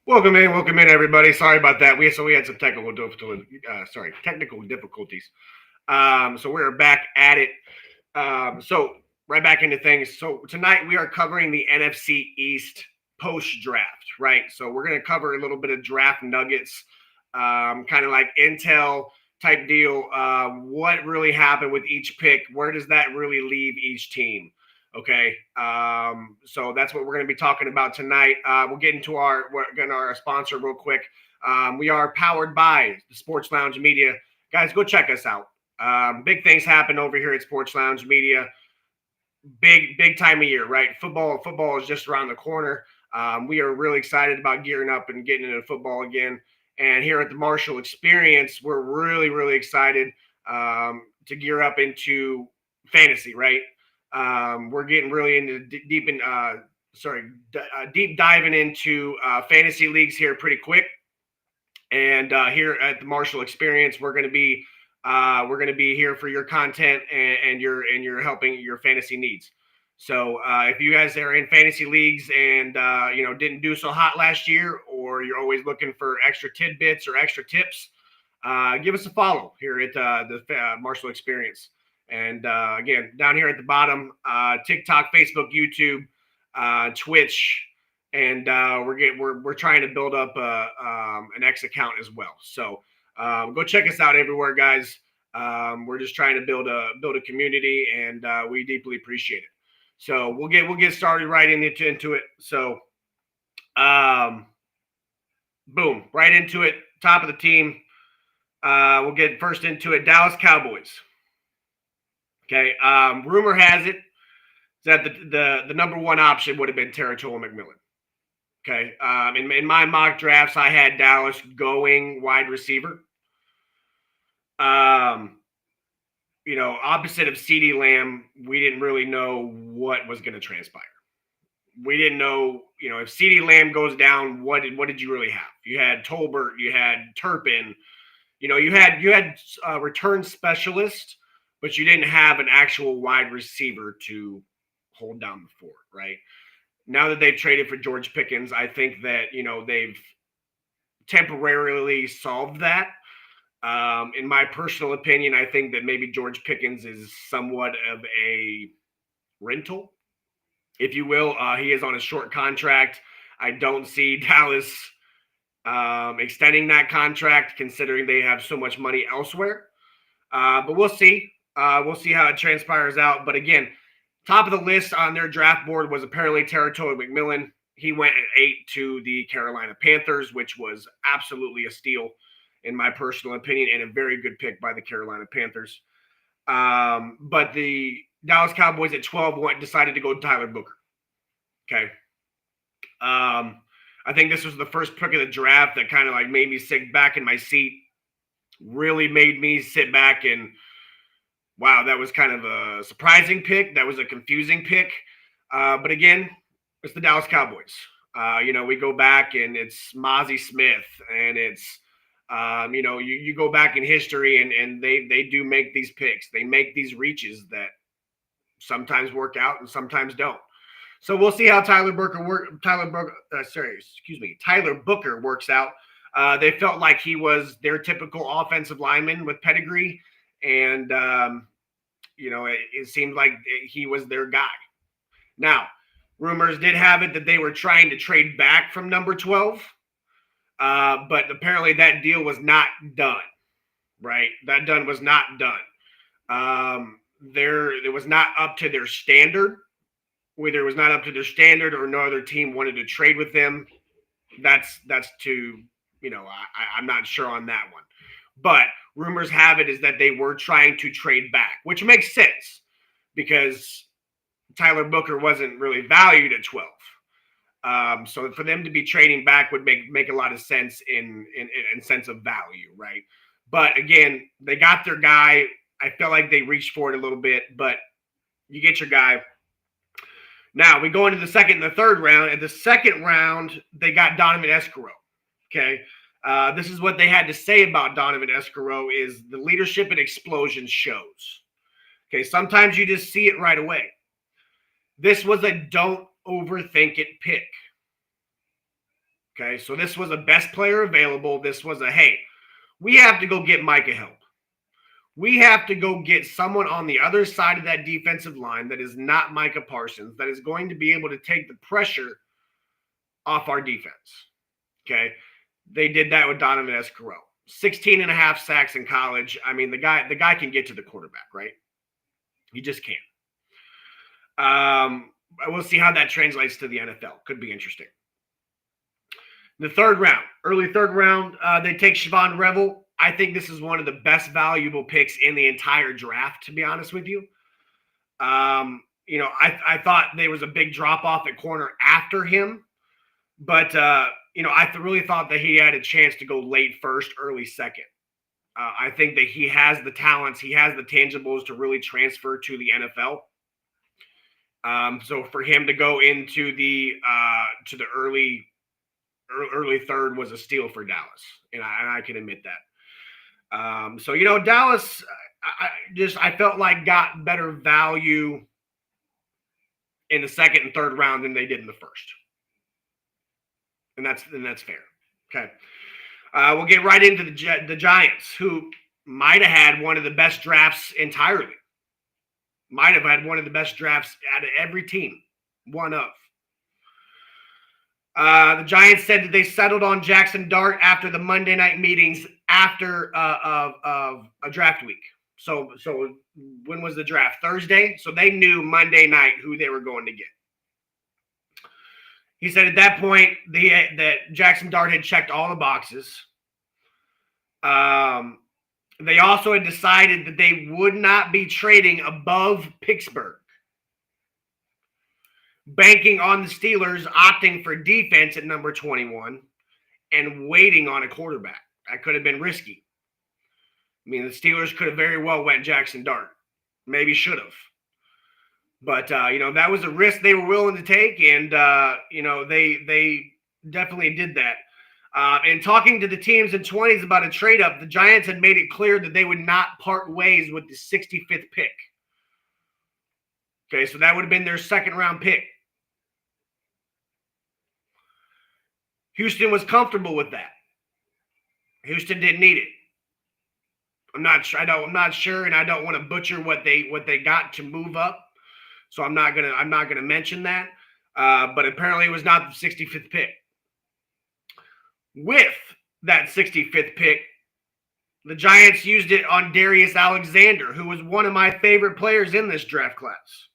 Welcome in, everybody. Sorry about that. We had some technical difficulties. So we're back at it. So right back into things. So tonight we are covering the NFC East post draft, right? So we're going to cover a little bit of draft nuggets, kind of like intel type deal. What really happened with each pick? Where does that really leave each team? Okay, so that's what we're going to be talking about tonight. We'll get into our sponsor real quick. We are powered by the Sports Lounge Media. Guys, go check us out. Big things happen over here at Sports Lounge Media. Big time of year, right? Football is just around the corner. We are really excited about gearing up and getting into football again. And here at the Marshall Experience, we're really excited to gear up into fantasy, right? We're getting really into deep diving into fantasy leagues here pretty quick. And here at the Marshall Experience, we're going to be here for your content and your helping your fantasy needs. So if you guys are in fantasy leagues and didn't do so hot last year, or you're always looking for extra tidbits or extra tips, give us a follow here at the Marshall Experience. And again, down here at the bottom, TikTok, Facebook, YouTube, Twitch, and we're trying to build up an X account as well. So go check us out everywhere, guys. We're just trying to build a community, and we deeply appreciate it. So we'll get started right into it. So, boom, right into it. Top of the team. We'll get first into it. Dallas Cowboys. Okay. Rumor has it that the number one option would have been Terratula McMillan. Okay. In my mock drafts, I had Dallas going wide receiver. Opposite of CeeDee Lamb, we didn't really know what was going to transpire. We didn't know, if CeeDee Lamb goes down, what did you really have? You had Tolbert, you had Turpin, you had a return specialist, but you didn't have an actual wide receiver to hold down the fort, right? Now that they've traded for George Pickens, I think that, they've temporarily solved that. In my personal opinion, I think that maybe George Pickens is somewhat of a rental, if you will. He is on a short contract. I don't see Dallas extending that contract, considering they have so much money elsewhere. But we'll see. We'll see how it transpires out. But again, top of the list on their draft board was apparently Terratula McMillan. He went at 8 to the Carolina Panthers, which was absolutely a steal, in my personal opinion, and a very good pick by the Carolina Panthers. But the Dallas Cowboys at 12 decided to go Tyler Booker. Okay. I think this was the first pick of the draft that kind of like made me sit back in my seat, really made me sit back and, wow, that was kind of a surprising pick. That was a confusing pick. But again, it's the Dallas Cowboys. We go back and it's Mozzie Smith, and it's you go back in history and they do make these picks. They make these reaches that sometimes work out and sometimes don't. So we'll see how Tyler Booker works out. They felt like he was their typical offensive lineman with pedigree, and it seemed like he was their guy. Now, rumors did have it that they were trying to trade back from number 12. But apparently that deal was not done, right? That was not done. It was not up to their standard. Whether it was not up to their standard or no other team wanted to trade with them, that's I'm not sure on that one. But rumors have it is that they were trying to trade back, which makes sense because Tyler Booker wasn't really valued at 12. So for them to be trading back would make a lot of sense in sense of value, right? But again, they got their guy. I felt like they reached for it a little bit, but you get your guy. Now we go into the second and the third round. In the second round, they got Donovan Escaro. Okay. This is what they had to say about Donovan Escaro is the leadership and explosion shows. Okay. Sometimes you just see it right away. This was a don't overthink it pick. Okay, so this was a best player available. This was a, hey, we have to go get Micah help. We have to go get someone on the other side of that defensive line that is not Micah Parsons, that is going to be able to take the pressure off our defense. Okay. They did that with Donovan Escarot. 16 and a half sacks in college. I mean, the guy can get to the quarterback, right? He just can't. We'll see how that translates to the NFL. Could be interesting. The third round, early third round, they take Siobhan Revel. I think this is one of the best valuable picks in the entire draft, to be honest with you. I thought there was a big drop off at corner after him, but I really thought that he had a chance to go late first, early second. I think that he has the talents, he has the tangibles to really transfer to the NFL. So for him to go into the early third was a steal for Dallas, and I can admit that. Dallas, I felt like got better value in the second and third round than they did in the first, and that's fair. Okay, we'll get right into the Giants, who might have had one of the best drafts entirely. Might have had one of the best drafts out of every team. One of. The Giants said that they settled on Jackson Dart after the Monday night meetings after of a draft week. So when was the draft? Thursday? So they knew Monday night who they were going to get. He said at that point that Jackson Dart had checked all the boxes. They also had decided that they would not be trading above Pittsburgh, banking on the Steelers opting for defense at number 21 and waiting on a quarterback. That could have been risky. I mean, the Steelers could have very well went Jackson Dart. Maybe should have. But, that was a risk they were willing to take, and, they definitely did that. And talking to the teams in 20s about a trade-up, the Giants had made it clear that they would not part ways with the 65th pick. Okay, so that would have been their second-round pick. Houston was comfortable with that. Houston didn't need it. I'm not sure, and I don't want to butcher what they got to move up. So I'm not gonna mention that. But apparently it was not the 65th pick. With that 65th pick, the Giants used it on Darius Alexander, who was one of my favorite players in this draft class.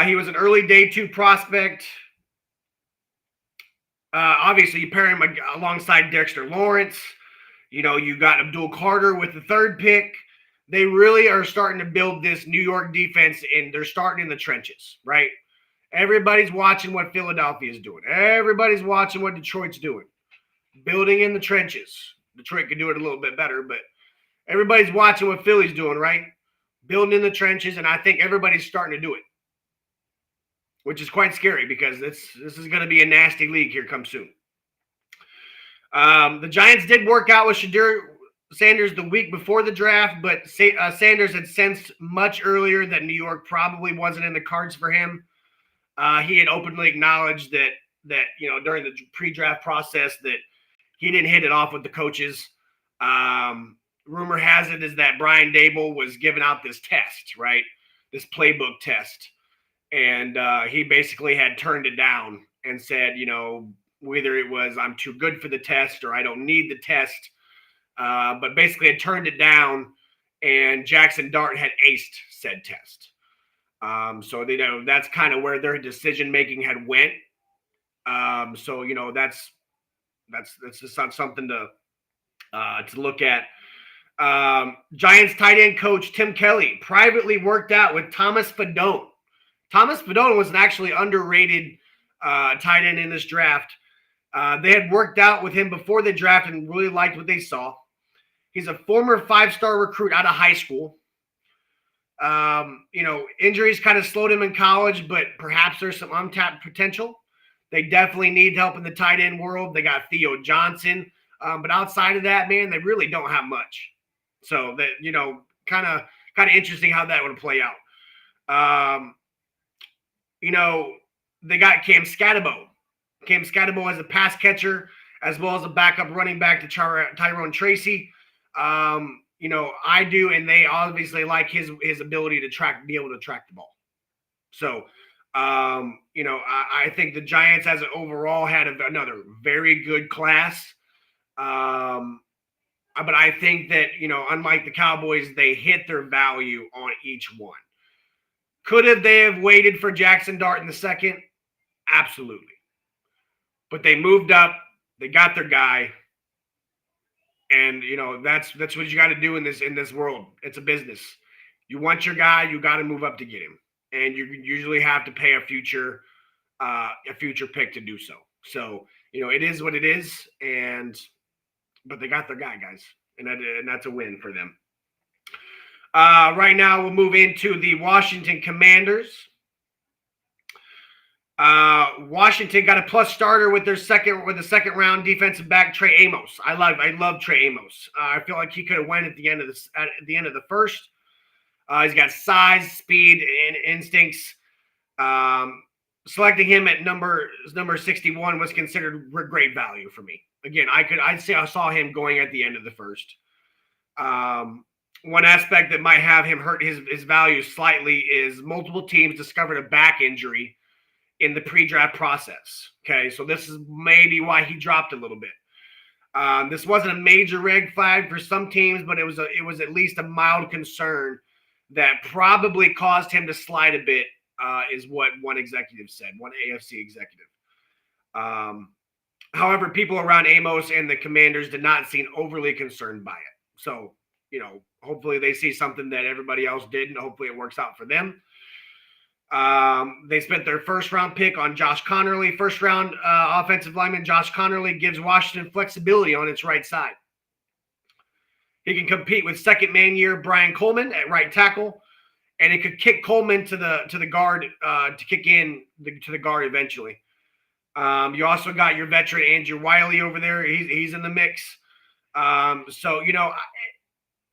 He was an early day 2 prospect. Obviously, you pair him alongside Dexter Lawrence. You got Abdul Carter with the third pick. They really are starting to build this New York defense, and they're starting in the trenches, right? Everybody's watching what Philadelphia is doing. Everybody's watching what Detroit's doing. Building in the trenches. Detroit could do it a little bit better, but everybody's watching what Philly's doing, right? Building in the trenches, and I think everybody's starting to do it, which is quite scary because this is going to be a nasty league here come soon. The Giants did work out with Shedeur Sanders the week before the draft, but Sanders had sensed much earlier that New York probably wasn't in the cards for him. He had openly acknowledged that during the pre-draft process that he didn't hit it off with the coaches. Rumor has it is that Brian Dable was giving out this test, right? This playbook test. And he basically had turned it down and said, whether it was I'm too good for the test or I don't need the test. But basically had turned it down, and Jackson Dart had aced said test. So that's kind of where their decision making had went. So that's just not something to look at. Giants tight end coach Tim Kelly privately worked out with Thomas Fadone. Thomas Fadone was an actually underrated tight end in this draft. They had worked out with him before the draft and really liked what they saw. He's a former 5-star recruit out of high school. Injuries kind of slowed him in college, but perhaps there's some untapped potential. They definitely need help in the tight end world. They got Theo Johnson. But outside of that, man, they really don't have much. So that, kind of interesting how that would play out. They got Cam Scatterbo, Cam Scatterbo as a pass catcher, as well as a backup running back to Tyrone Tracy. I do, and they obviously like his ability to be able to track the ball. So, I think the Giants as an overall had another very good class. But I think that, unlike the Cowboys, they hit their value on each one. Could they have waited for Jackson Dart in the second? Absolutely. But they moved up. They got their guy. And, that's what you got to do in this world. It's a business. You want your guy, you got to move up to get him. And you usually have to pay a future pick to do so. So, it is what it is. But they got their guy, guys. And that's a win for them. Right now, we'll move into the Washington Commanders. Washington got a plus starter with the second round defensive back Trey Amos. I love Trey Amos. I feel like he could have went at the end of the first. He's got size, speed, and instincts. Selecting him at number 61 was considered great value for me. Again, I'd say I saw him going at the end of the first. One aspect that might have him hurt his value slightly is multiple teams discovered a back injury in the pre-draft process. Okay, so this is maybe why he dropped a little bit. This wasn't a major red flag for some teams, but it was at least a mild concern that probably caused him to slide a bit, is what one executive said, one AFC executive. However, people around Amos and the Commanders did not seem overly concerned by it. So, hopefully they see something that everybody else did, and hopefully it works out for them. They spent their first round pick on Josh Conerly. First round offensive lineman Josh Conerly gives Washington flexibility on its right side. He can compete with second man year Brian Coleman at right tackle, and it could kick Coleman to the guard to kick in to the guard eventually. You also got your veteran Andrew Wiley over there. He's in the mix. So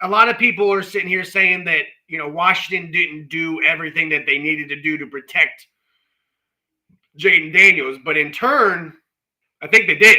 a lot of people are sitting here saying that Washington didn't do everything that they needed to do to protect Jayden Daniels, but in turn, I think they did.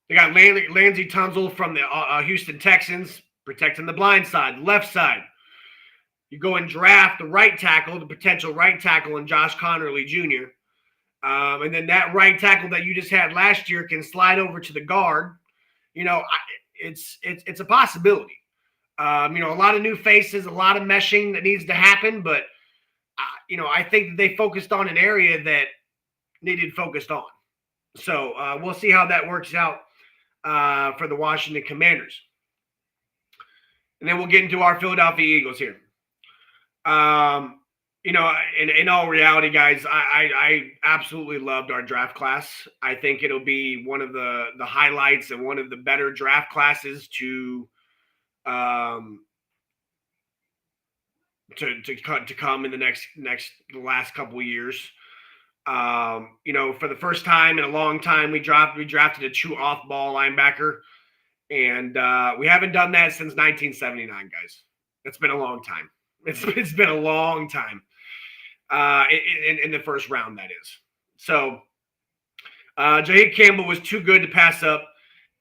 They got Lansey Tunsil from the Houston Texans protecting the blind side, left side. You go and draft the potential right tackle in Josh Conerly Jr. And then that right tackle that you just had last year can slide over to the guard. It's a possibility. A lot of new faces, a lot of meshing that needs to happen, but I think that they focused on an area that needed focused on. So we'll see how that works out for the Washington Commanders. And then we'll get into our Philadelphia Eagles here. In all reality, guys, I absolutely loved our draft class. I think it'll be one of the highlights and one of the better draft classes to come in the last couple of years. For the first time in a long time, we drafted a true off-ball linebacker, and we haven't done that since 1979, guys. It's been a long time. It's been a long time. In the first round, that is. So Jaheim Campbell was too good to pass up,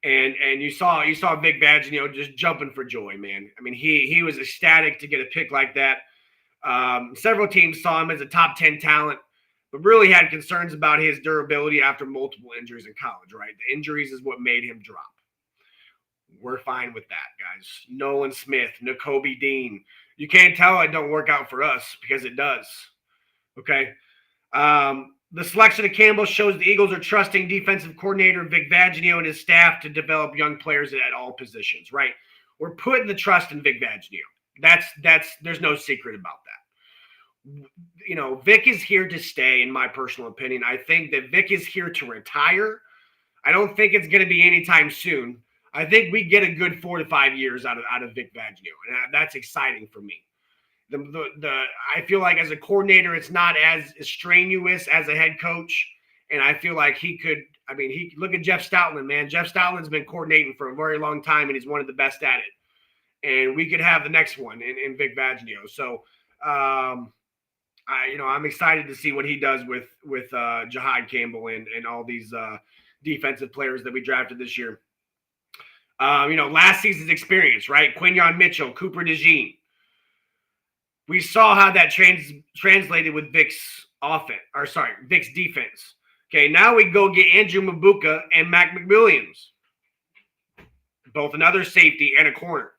and you saw Vic Fangio just jumping for joy, man. I mean, he was ecstatic to get a pick like that. Several teams saw him as a top 10 talent, but really had concerns about his durability after multiple injuries in college, right? The injuries is what made him drop. We're fine with that, guys. Nolan Smith, Nakobe Dean. You can't tell it don't work out for us, because it does. Okay. The selection of Campbell shows the Eagles are trusting defensive coordinator Vic Fangio and his staff to develop young players at all positions, right? We're putting the trust in Vic Fangio. There's no secret about that. Vic is here to stay, in my personal opinion. I think that Vic is here to retire. I don't think it's going to be anytime soon. I think we get a good 4 to 5 years out of Vic Fangio, and that's exciting for me. I feel like as a coordinator, it's not as strenuous as a head coach, and I feel like he could. I mean, look at Jeff Stoutland, man. Jeff Stoutland's been coordinating for a very long time, and he's one of the best at it. And we could have the next one in Vic Fangio. So I'm excited to see what he does with Jahad Campbell and all these defensive players that we drafted this year. Last season's experience, right? Quinyon Mitchell, Cooper DeJean. We saw how that translated with Vic's Vic's defense. Okay, now we go get Andrew Mabuka and Mac McWilliams, both another safety and a corner.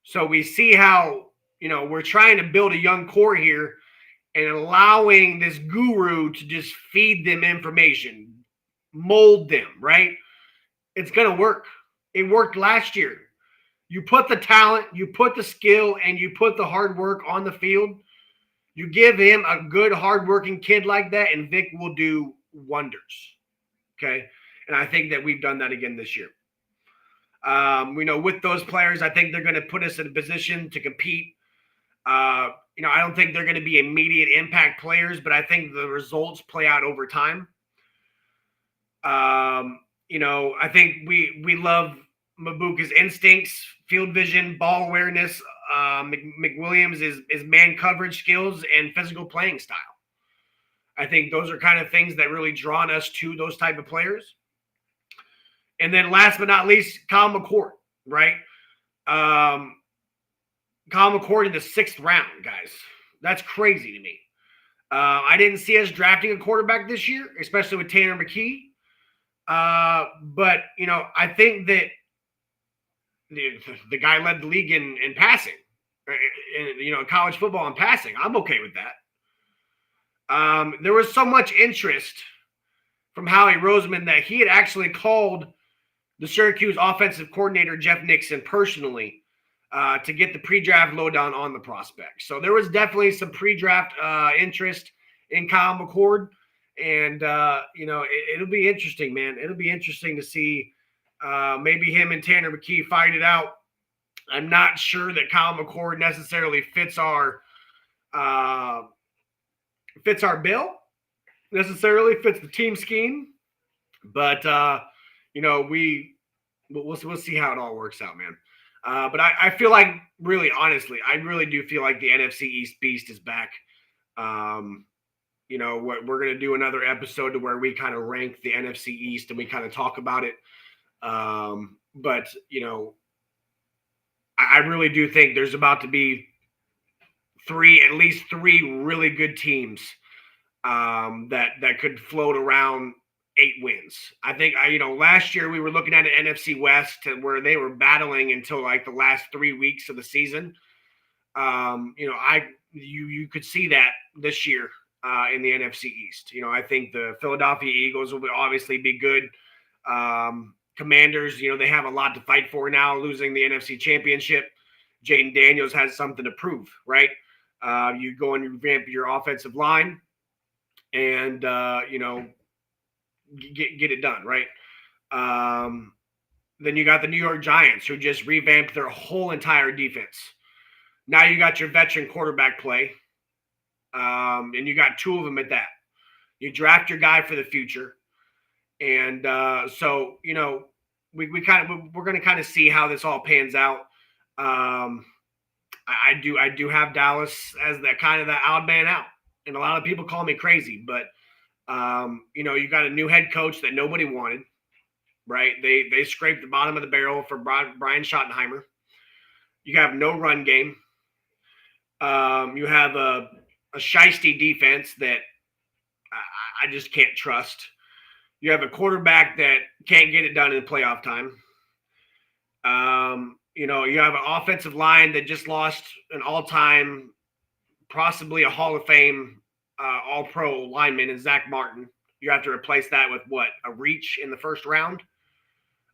So we see how, we're trying to build a young core here and allowing this guru to just feed them information, mold them, right? It's going to work. It worked last year. You put the talent, you put the skill, and you put the hard work on the field. You give him a good, hardworking kid like that, and Vic will do wonders. Okay? And I think that we've done that again this year. With those players, I think they're going to put us in a position to compete. I don't think they're going to be immediate impact players, but I think the results play out over time. I think we love Mabuka's instincts, field vision, ball awareness. McWilliams is man coverage skills and physical playing style. I think those are kind of things that really drawn us to those type of players. And then last but not least, Kyle McCord, right? Kyle McCord in the 6th round, guys. That's crazy to me. I didn't see us drafting a quarterback this year, especially with Tanner McKee. But, I think that the guy led the league in passing, in college football in passing. I'm okay with that. There was so much interest from Howie Roseman that he had actually called the Syracuse offensive coordinator, Jeff Nixon, personally to get the pre-draft lowdown on the prospect. So there was definitely some pre-draft interest in Kyle McCord. And, it'll be interesting, man. It'll be interesting to see maybe him and Tanner McKee fight it out. I'm not sure that Kyle McCord necessarily fits our bill, necessarily fits the team scheme. But, we'll see how it all works out, man. But I feel like, really, honestly, I really do feel like the NFC East beast is back. What we're going to do another episode to where we kind of rank the NFC East and we kind of talk about it. But I really do think there's about to be at least three really good teams that could float around 8 wins. I think, last year we were looking at an NFC West where they were battling until like the last 3 weeks of the season. You could see that this year in the NFC East. I think the Philadelphia Eagles will obviously be good. Commanders, they have a lot to fight for now, losing the NFC Championship. Jaden Daniels has something to prove, right? You go and revamp your offensive line and, get it done, right? Then you got the New York Giants, who just revamped their whole entire defense. Now you got your veteran quarterback play, and you got 2 of them at that. You draft your guy for the future, and so we're going to kind of see how this all pans out. I do have Dallas as that kind of the odd man out, and a lot of people call me crazy, but you got a new head coach that nobody wanted, right? They scraped the bottom of the barrel for Brian Schottenheimer. You have no run game. You have a shiesty defense that I just can't trust. You have a quarterback that can't get it done in playoff time. You have an offensive line that just lost an all-time, possibly a Hall of Fame all-pro lineman in Zach Martin. You have to replace that with a reach in the first round.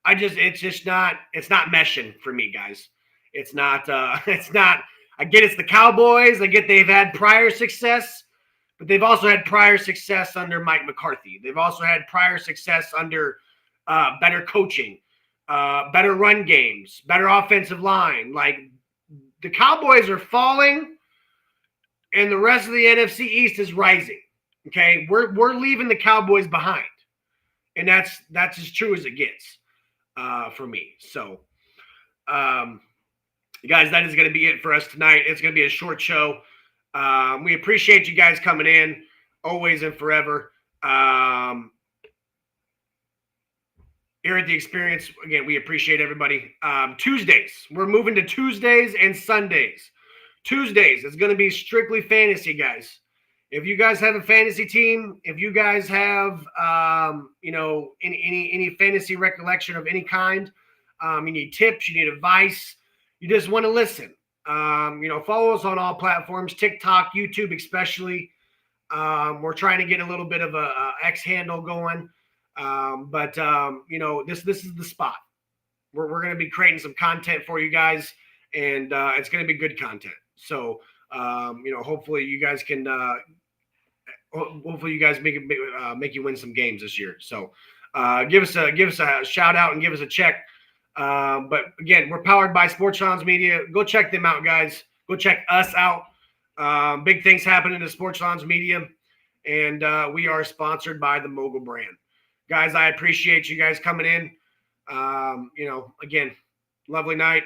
It's not meshing for me, guys. It's not, I get it's the Cowboys. I get they've had prior success, but they've also had prior success under Mike McCarthy. They've also had prior success under better coaching, better run games, better offensive line. Like, the Cowboys are falling, and the rest of the NFC East is rising. Okay, we're leaving the Cowboys behind, and that's as true as it gets for me. So, guys, that is going to be it for us tonight. It's going to be a short show. We appreciate you guys coming in always and forever. Here at the Experience, again, we appreciate everybody. Tuesdays, we're moving to Tuesdays and Sundays. Tuesdays, it's going to be strictly fantasy, guys. If you guys have a fantasy team, if you guys have, any fantasy recollection of any kind, you need tips, you need advice, you just want to listen. Follow us on all platforms, TikTok, YouTube, especially. We're trying to get a little bit of a X handle going. This is the spot. We're going to be creating some content for you guys, and it's going to be good content. So, hopefully you guys can, make you win some games this year. So, give us a shout out and give us a check. But again, we're powered by Sportslawns Media. Go check them out, guys. Go check us out. Big things happening to Sportslawns Media, and we are sponsored by the Mogul brand. Guys, I appreciate you guys coming in. Again, lovely night.